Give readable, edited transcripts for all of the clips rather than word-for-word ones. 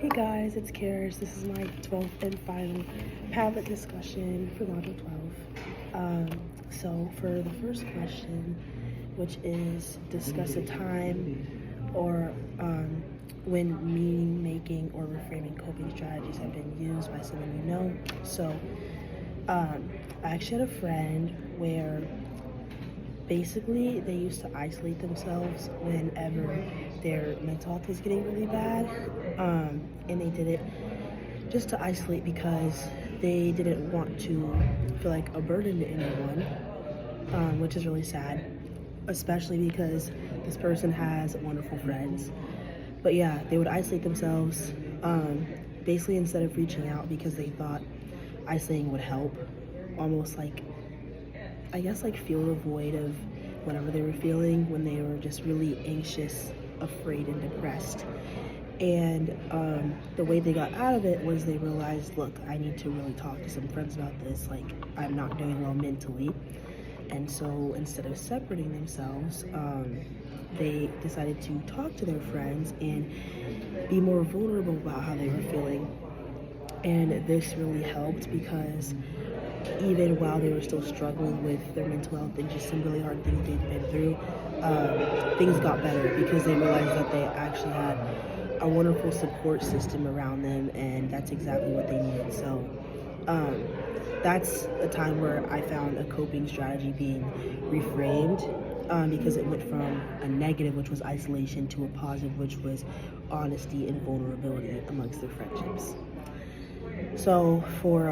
Hey guys, it's Karis. This is my 12th and final Padlet discussion for Module 12. So for the first question, which is discuss a time or when meaning making or reframing coping strategies have been used by someone you know. So I actually had a friend where basically they used to isolate themselves whenever their mental health was getting really bad, and they did it just to isolate because they didn't want to feel like a burden to anyone, which is really sad, especially because this person has wonderful friends. But yeah, they would isolate themselves, basically instead of reaching out because they thought isolating would help, almost like, I guess, like feel the void of whatever they were feeling when they were just really anxious, afraid, and depressed. And the way they got out of it was they realized, look, I need to really talk to some friends about this. Like, I'm not doing well mentally. And so instead of separating themselves, they decided to talk to their friends and be more vulnerable about how they were feeling. And this really helped because even while they were still struggling with their mental health and just some really hard things they'd been through, things got better because they realized that they actually had a wonderful support system around them, and that's exactly what they needed. So that's a time where I found a coping strategy being reframed, because it went from a negative, which was isolation, to a positive, which was honesty and vulnerability amongst their friendships. So for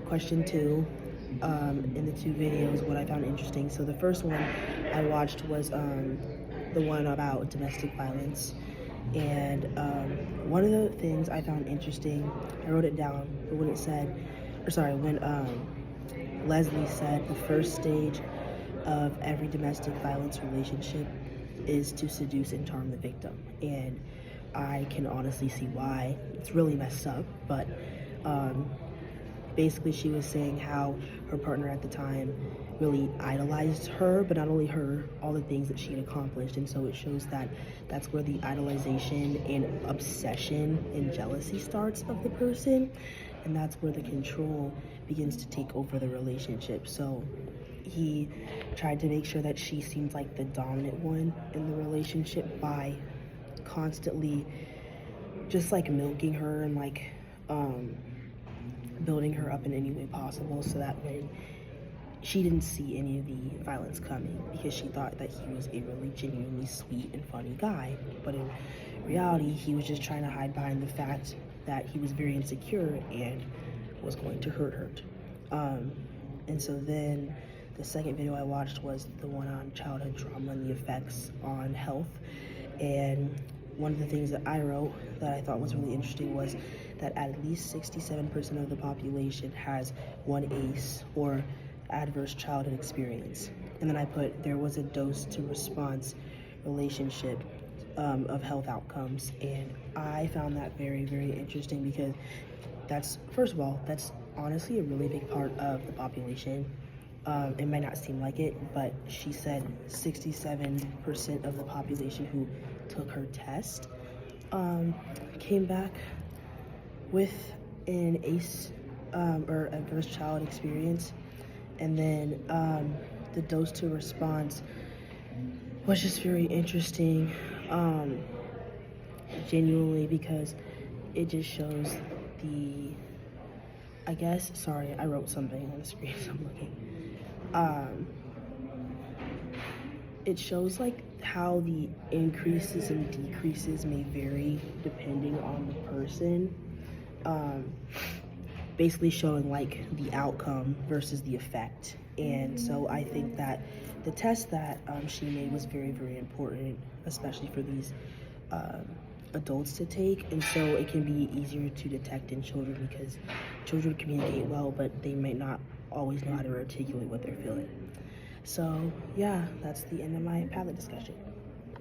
question 2, in the 2 videos, what I found interesting. So the first one I watched was the one about domestic violence. And one of the things I found interesting, I wrote it down, but when it said, when Leslie said the first stage of every domestic violence relationship is to seduce and charm the victim. And I can honestly see why. It's really messed up, but basically she was saying how her partner at the time really idolized her, but not only her, all the things that she had accomplished. And so it shows that that's where the idolization and obsession and jealousy starts of the person, and that's where the control begins to take over the relationship. So he tried to make sure that she seems like the dominant one in the relationship by constantly just like milking her and like building her up in any way possible, so that when she didn't see any of the violence coming, because she thought that he was a really genuinely sweet and funny guy. But in reality, he was just trying to hide behind the fact that he was very insecure and was going to hurt her. And so then the second video I watched was the one on childhood trauma and the effects on health. And one of the things that I wrote that I thought was really interesting was that at least 67% of the population has one ACE, or adverse childhood experience. And then I put, there was a dose to response relationship of health outcomes. And I found that very, very interesting because that's, first of all, that's honestly a really big part of the population. It might not seem like it, but she said 67% of the population who took her test came back with an ACE, or adverse child experience. And then the dose to response was just very interesting, genuinely, because it just shows the, I guess, sorry, I wrote something on the screen, so I'm looking. It shows like how the increases and decreases may vary depending on the person. Basically showing like the outcome versus the effect. And so I think that the test that she made was very, very important, especially for these adults to take. And so it can be easier to detect in children because children communicate well, but they might not always know how to articulate what they're feeling. So yeah, that's the end of my Padlet discussion.